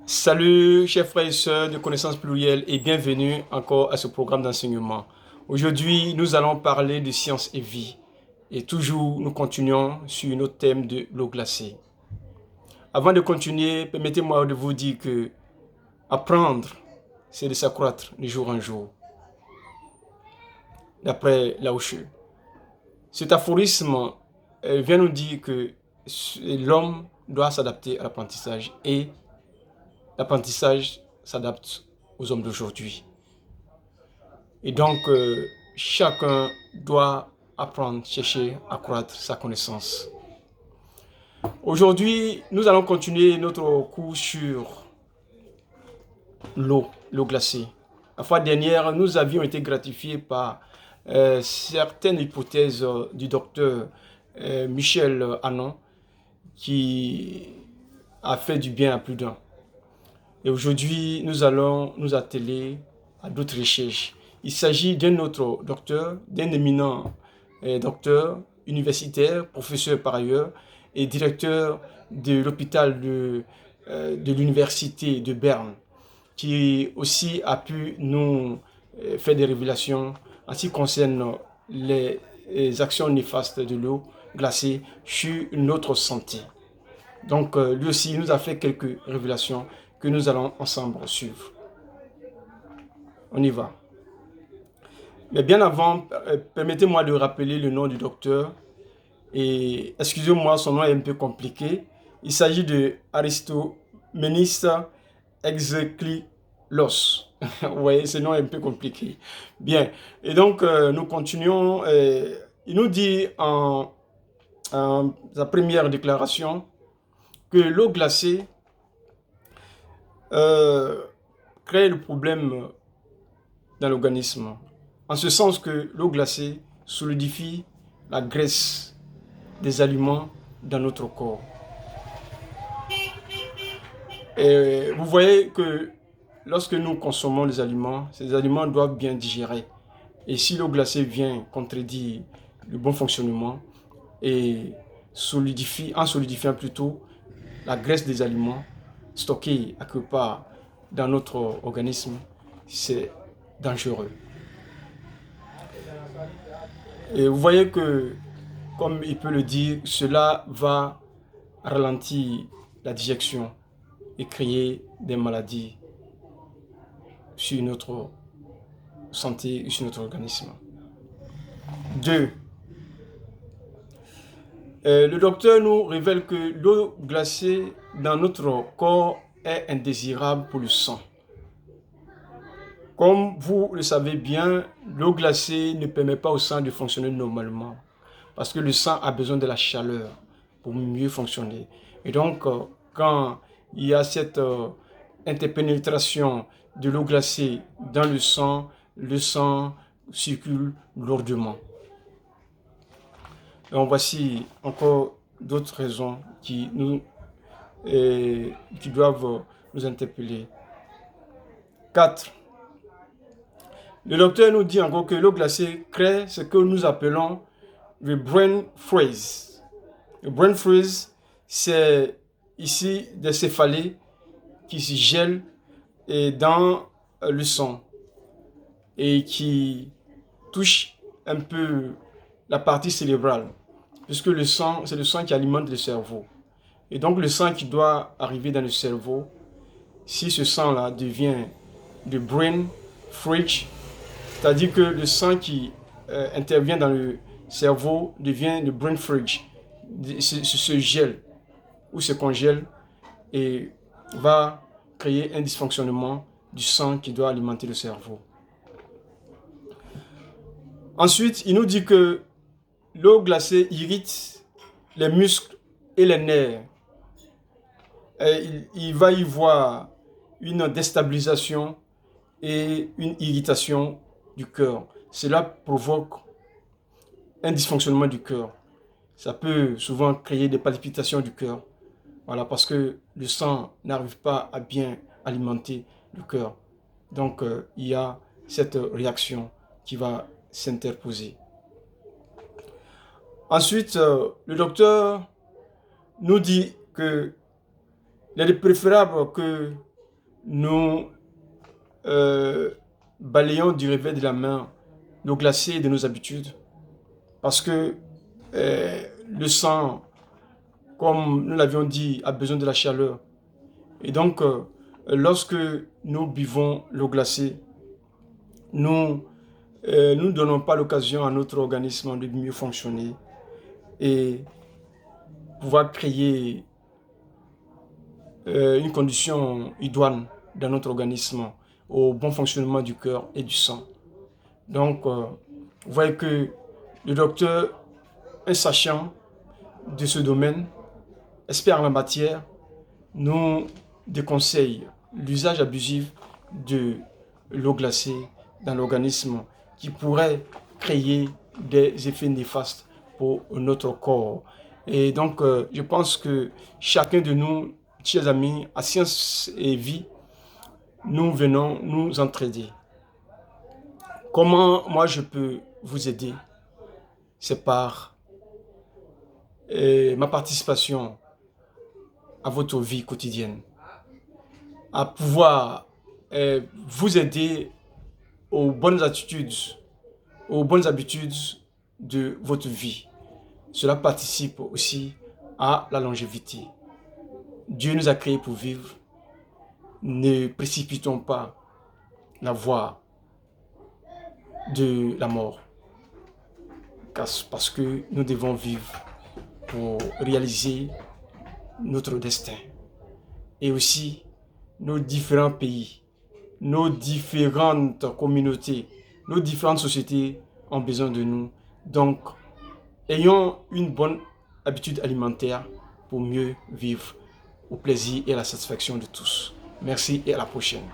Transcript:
Salut chers frères et sœurs de connaissances plurielles et bienvenue encore à ce programme d'enseignement. Aujourd'hui, nous allons parler de science et vie et toujours nous continuons sur notre thème de l'eau glacée. Avant de continuer, permettez-moi de vous dire que apprendre, c'est de s'accroître de jour en jour. D'après Lao Tzu. Cet aphorisme vient nous dire que l'homme doit s'adapter à l'apprentissage et l'apprentissage s'adapte aux hommes d'aujourd'hui. Et donc, chacun doit apprendre, chercher à accroître sa connaissance. Aujourd'hui, nous allons continuer notre cours sur l'eau glacée. La fois dernière, nous avions été gratifiés par certaines hypothèses du docteur Michel Hannon qui a fait du bien à plus d'un. Et aujourd'hui, nous allons nous atteler à d'autres recherches. Il s'agit d'un autre docteur, d'un éminent docteur universitaire, professeur par ailleurs, et directeur de l'hôpital de l'université de Berne, qui aussi a pu nous faire des révélations en ce qui concerne les actions néfastes de l'eau glacée sur notre santé. Donc lui aussi nous a fait quelques révélations que nous allons ensemble suivre. On y va. Mais bien avant, permettez-moi de rappeler le nom du docteur. Et excusez-moi, son nom est un peu compliqué. Il s'agit de Aristoménis Exeklios. Vous voyez, ce nom est un peu compliqué. Bien. Et donc, nous continuons. Il nous dit en sa première déclaration que l'eau glacée crée le problème dans l'organisme. En ce sens que l'eau glacée solidifie la graisse des aliments dans notre corps. Et vous voyez que lorsque nous consommons les aliments, ces aliments doivent bien digérer. Et si l'eau glacée vient contredire le bon fonctionnement et en solidifiant plutôt la graisse des aliments stockée à quelque part dans notre organisme, c'est dangereux. Et vous voyez que, comme il peut le dire, cela va ralentir la digestion et créer des maladies sur notre santé et sur notre organisme. 2. Le docteur nous révèle que l'eau glacée dans notre corps est indésirable pour le sang. Comme vous le savez bien, l'eau glacée ne permet pas au sang de fonctionner normalement parce que le sang a besoin de la chaleur pour mieux fonctionner. Et donc, quand il y a cette interpénétration de l'eau glacée dans le sang circule lourdement. Et voici encore d'autres raisons qui doivent nous interpeller. 4. Le docteur nous dit encore que l'eau glacée crée ce que nous appelons le brain freeze. Le brain freeze, c'est ici des céphalées qui se gèlent dans le sang et qui touchent un peu la partie cérébrale, puisque le sang, c'est le sang qui alimente le cerveau. Et donc le sang qui doit arriver dans le cerveau, si ce sang-là devient de brain freeze, c'est-à-dire que le sang qui intervient dans le cerveau devient le brain freeze, se gèle ou se congèle et va créer un dysfonctionnement du sang qui doit alimenter le cerveau. Ensuite, il nous dit que l'eau glacée irrite les muscles et les nerfs. Et il va y voir une déstabilisation et une irritation du cœur. Cela provoque un dysfonctionnement du cœur. Ça peut souvent créer des palpitations du cœur. Voilà, parce que le sang n'arrive pas à bien alimenter le cœur. Donc, il y a cette réaction qui va s'interposer. Ensuite, le docteur nous dit qu'il est préférable que nous balayons du revers de la main nos glacés de nos habitudes. Parce que le sang, comme nous l'avions dit, a besoin de la chaleur. Et donc, lorsque nous buvons l'eau glacée, nous ne donnons pas l'occasion à notre organisme de mieux fonctionner et pouvoir créer une condition idoine dans notre organisme au bon fonctionnement du cœur et du sang. Donc, vous voyez que le docteur, un sachant de ce domaine, expert en la matière, nous déconseille l'usage abusif de l'eau glacée dans l'organisme qui pourrait créer des effets néfastes pour notre corps. Et donc, je pense que chacun de nous, chers amis, à Science et Vie, nous venons nous entraider. Comment moi je peux vous aider? C'est par ma participation à votre vie quotidienne, à pouvoir vous aider aux bonnes attitudes, aux bonnes habitudes de votre vie. Cela participe aussi à la longévité. Dieu nous a créés pour vivre. Ne précipitons pas la voie de la mort, parce que nous devons vivre pour réaliser notre destin. Et aussi, nos différents pays, nos différentes communautés, nos différentes sociétés ont besoin de nous. Donc, ayons une bonne habitude alimentaire pour mieux vivre au plaisir et à la satisfaction de tous. Merci et à la prochaine.